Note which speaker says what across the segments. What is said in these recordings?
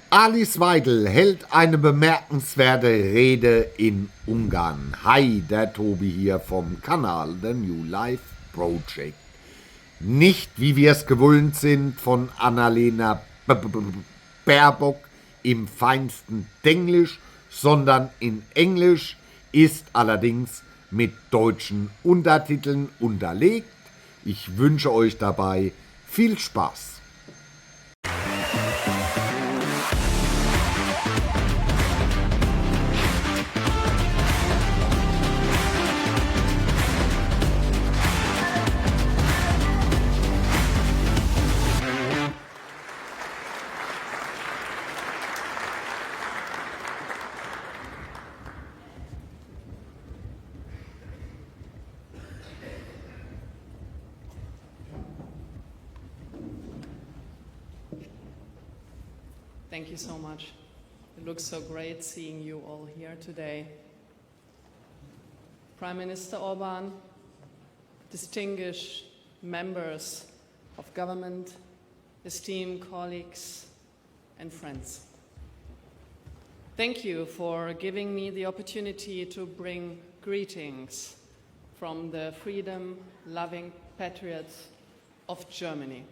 Speaker 1: Alice Weidel hält eine bemerkenswerte Rede in Ungarn. Hi, der Tobi hier vom Kanal The New Life Project. Nicht, wie wir es gewohnt sind, von Annalena Baerbock im feinsten Denglisch, sondern in Englisch, ist allerdings mit deutschen Untertiteln unterlegt. Ich wünsche euch dabei viel Spaß.
Speaker 2: Thank you so much. It looks so great seeing you all here today. Prime Minister Orban, distinguished members of government, esteemed colleagues and friends. Thank you for giving me the opportunity to bring greetings from the freedom-loving patriots of Germany.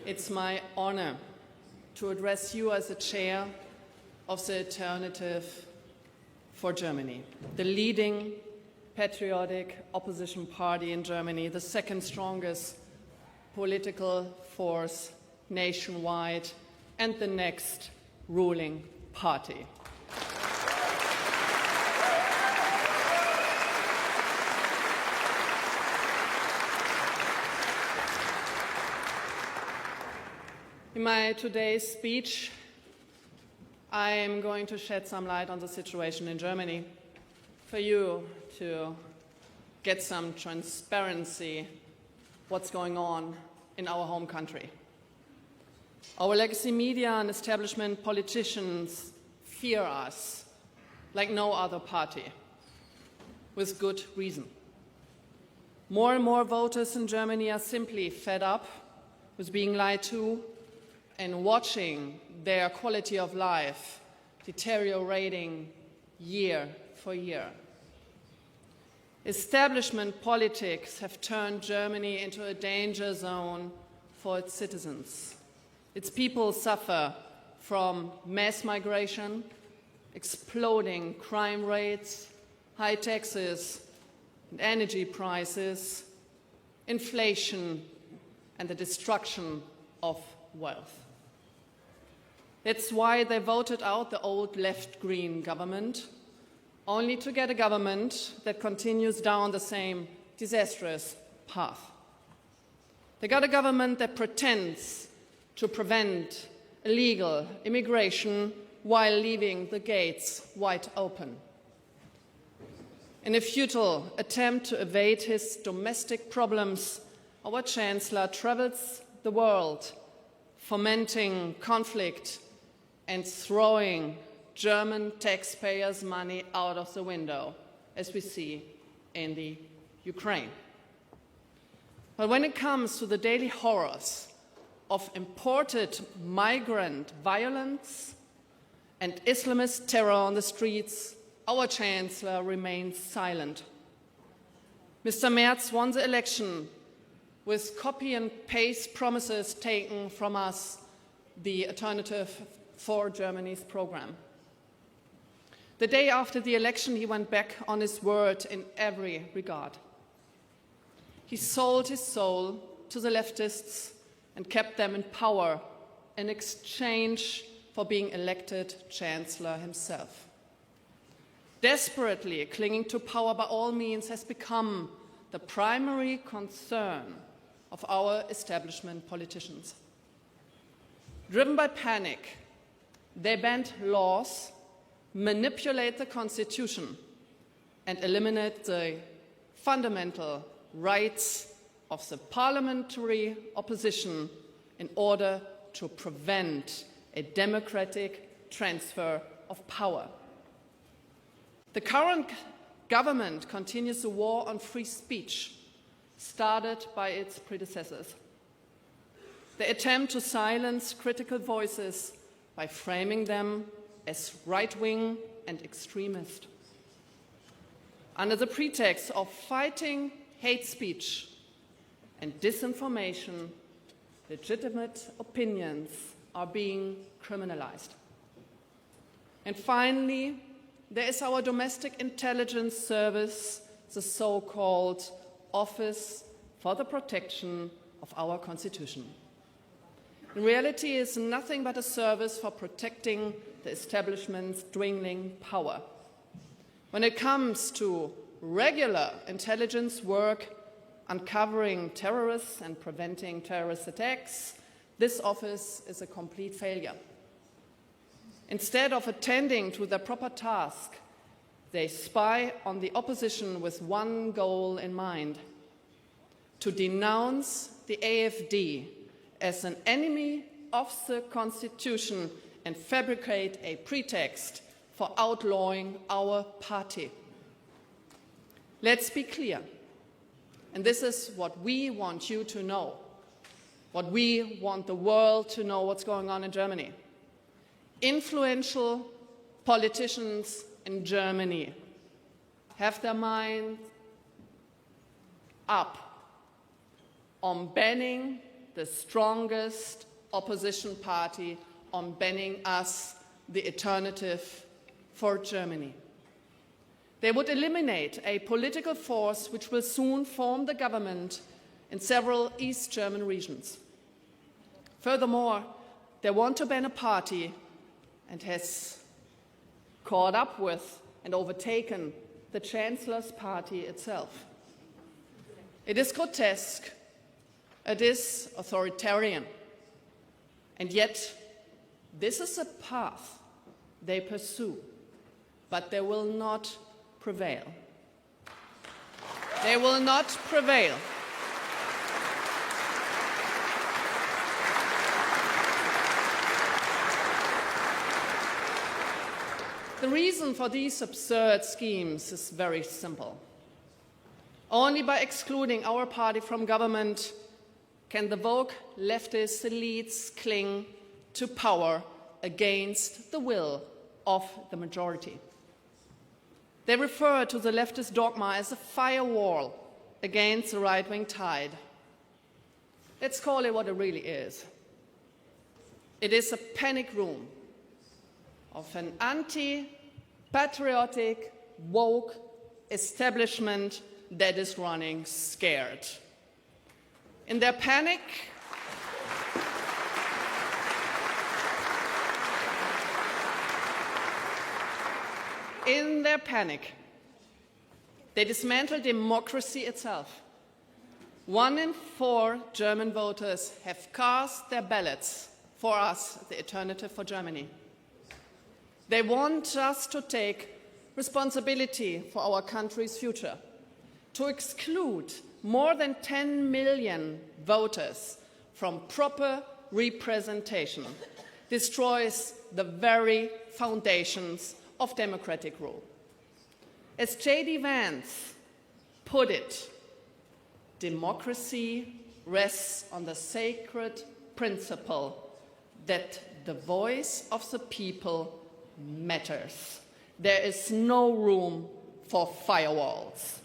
Speaker 2: It's my honor to address you as the chair of the Alternative for Germany, the leading patriotic opposition party in Germany, the second strongest political force nationwide, and the next ruling party. In my today's speech, I am going to shed some light on the situation in Germany for you to get some transparency what's going on in our home country. Our legacy media and establishment politicians fear us like no other party, with good reason. More and more voters in Germany are simply fed up with being lied to and watching their quality of life deteriorating year for year. Establishment politics have turned Germany into a danger zone for its citizens. Its people suffer from mass migration, exploding crime rates, high taxes and energy prices, inflation, and the destruction of wealth. That's why they voted out the old left-green government, only to get a government that continues down the same disastrous path. They got a government that pretends to prevent illegal immigration while leaving the gates wide open. In a futile attempt to evade his domestic problems, our Chancellor travels the world, fomenting conflict and throwing German taxpayers' money out of the window, as we see in the Ukraine. But when it comes to the daily horrors of imported migrant violence and Islamist terror on the streets, our Chancellor remains silent. Mr. Merz won the election with copy and paste promises taken from us, the Alternative for Germany's program. The day after the election, he went back on his word in every regard. He sold his soul to the leftists and kept them in power in exchange for being elected Chancellor himself. Desperately clinging to power by all means has become the primary concern of our establishment politicians. Driven by panic, they bend laws, manipulate the Constitution, and eliminate the fundamental rights of the parliamentary opposition in order to prevent a democratic transfer of power. The current government continues the war on free speech, started by its predecessors. They attempt to silence critical voices by framing them as right-wing and extremist. Under the pretext of fighting hate speech and disinformation, legitimate opinions are being criminalized. And finally, there is our domestic intelligence service, the so-called Office for the Protection of our Constitution. In reality, it is nothing but a service for protecting the establishment's dwindling power. When it comes to regular intelligence work, uncovering terrorists and preventing terrorist attacks, this office is a complete failure. Instead of attending to their proper task, they spy on the opposition with one goal in mind: to denounce the AfD as an enemy of the Constitution and fabricate a pretext for outlawing our party. Let's be clear, and this is what we want you to know, what we want the world to know what's going on in Germany. Influential politicians in Germany have their mind up on banning the strongest opposition party, on banning us, the alternative for Germany. They would eliminate a political force which will soon form the government in several East German regions. Furthermore, they want to ban a party and has caught up with and overtaken the Chancellor's party itself. It is grotesque, it is authoritarian, and yet this is a path they pursue, but they will not prevail. They will not prevail. The reason for these absurd schemes is very simple. Only by excluding our party from government can the woke leftist elites cling to power against the will of the majority. They refer to the leftist dogma as a firewall against the right-wing tide. Let's call it what it really is. It is a panic room of an anti-patriotic, woke establishment that is running scared. In their panic, they dismantle democracy itself. 1 in 4 German voters have cast their ballots for us, the alternative for Germany. They want us to take responsibility for our country's future, to exclude more than 10 million voters from proper representation, destroys the very foundations of democratic rule. As J.D. Vance put it, democracy rests on the sacred principle that the voice of the people matters. There is no room for firewalls.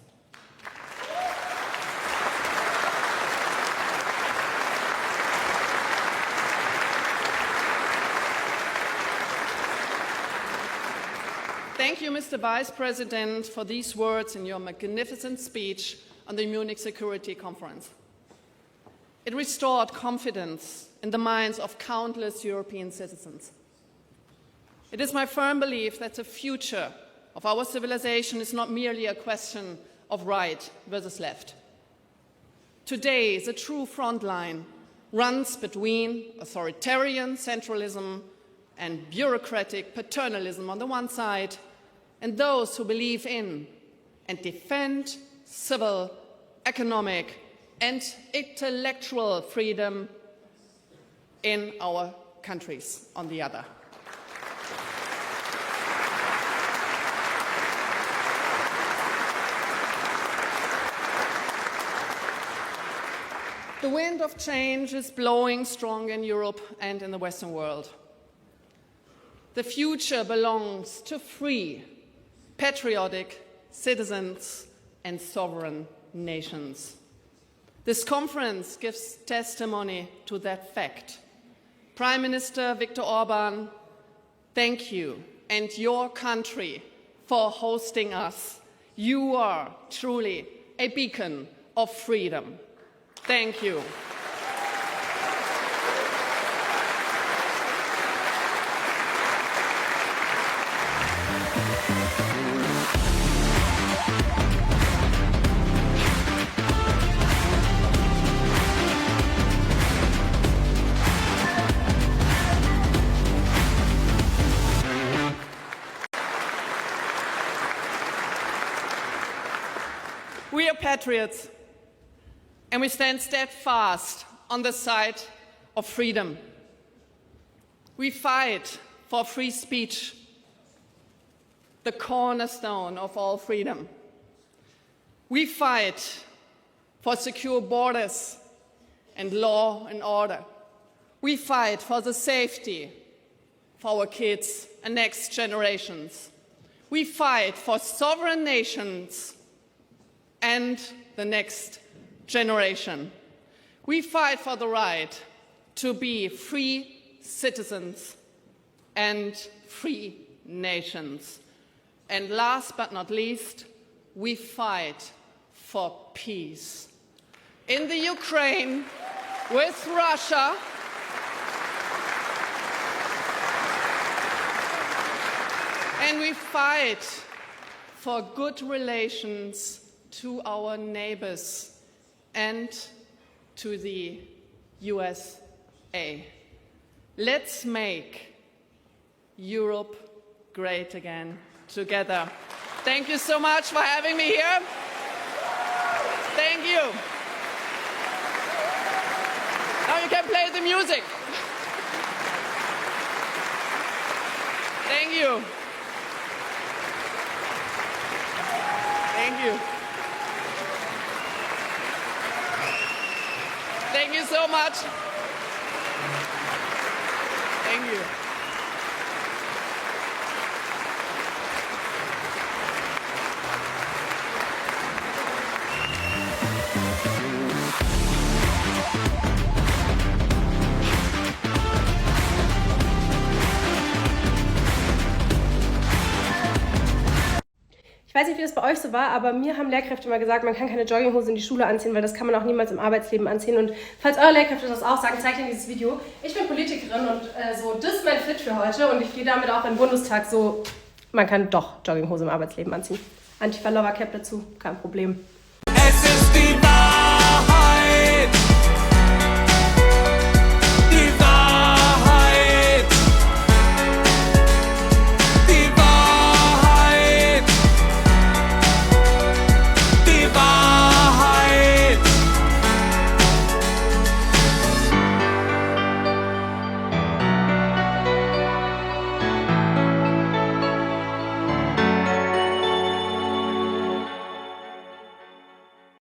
Speaker 2: Thank you, Mr. Vice President, for these words in your magnificent speech on the Munich Security Conference. It restored confidence in the minds of countless European citizens. It is my firm belief that the future of our civilization is not merely a question of right versus left. Today, the true front line runs between authoritarian centralism and bureaucratic paternalism on the one side, and those who believe in and defend civil, economic, and intellectual freedom in our countries on the other. The wind of change is blowing strong in Europe and in the Western world. The future belongs to free, patriotic citizens and sovereign nations. This conference gives testimony to that fact. Prime Minister Viktor Orban, thank you and your country for hosting us. You are truly a beacon of freedom. Thank you. We are patriots, and we stand steadfast on the side of freedom. We fight for free speech, the cornerstone of all freedom. We fight for secure borders and law and order. We fight for the safety for our kids and next generations. We fight for sovereign nations and the next generation. We fight for the right to be free citizens and free nations. And last but not least, we fight for peace. In the Ukraine, with Russia, and we fight for good relations to our neighbors and to the USA. Let's make Europe great again together. Thank you so much for having me here. Thank you. Now you can play the music. Thank you. Thank you. Thank you so much. Thank you.
Speaker 3: Ich weiß nicht, wie das bei euch so war, aber mir haben Lehrkräfte mal gesagt, man kann keine Jogginghose in die Schule anziehen, weil das kann man auch niemals im Arbeitsleben anziehen. Und falls eure Lehrkräfte das auch sagen, zeigt ihnen dieses Video. Ich bin Politikerin und das ist mein Fit für heute und ich gehe damit auch im Bundestag so, man kann doch Jogginghose im Arbeitsleben anziehen. Antifa-Lover-Cap dazu, kein Problem.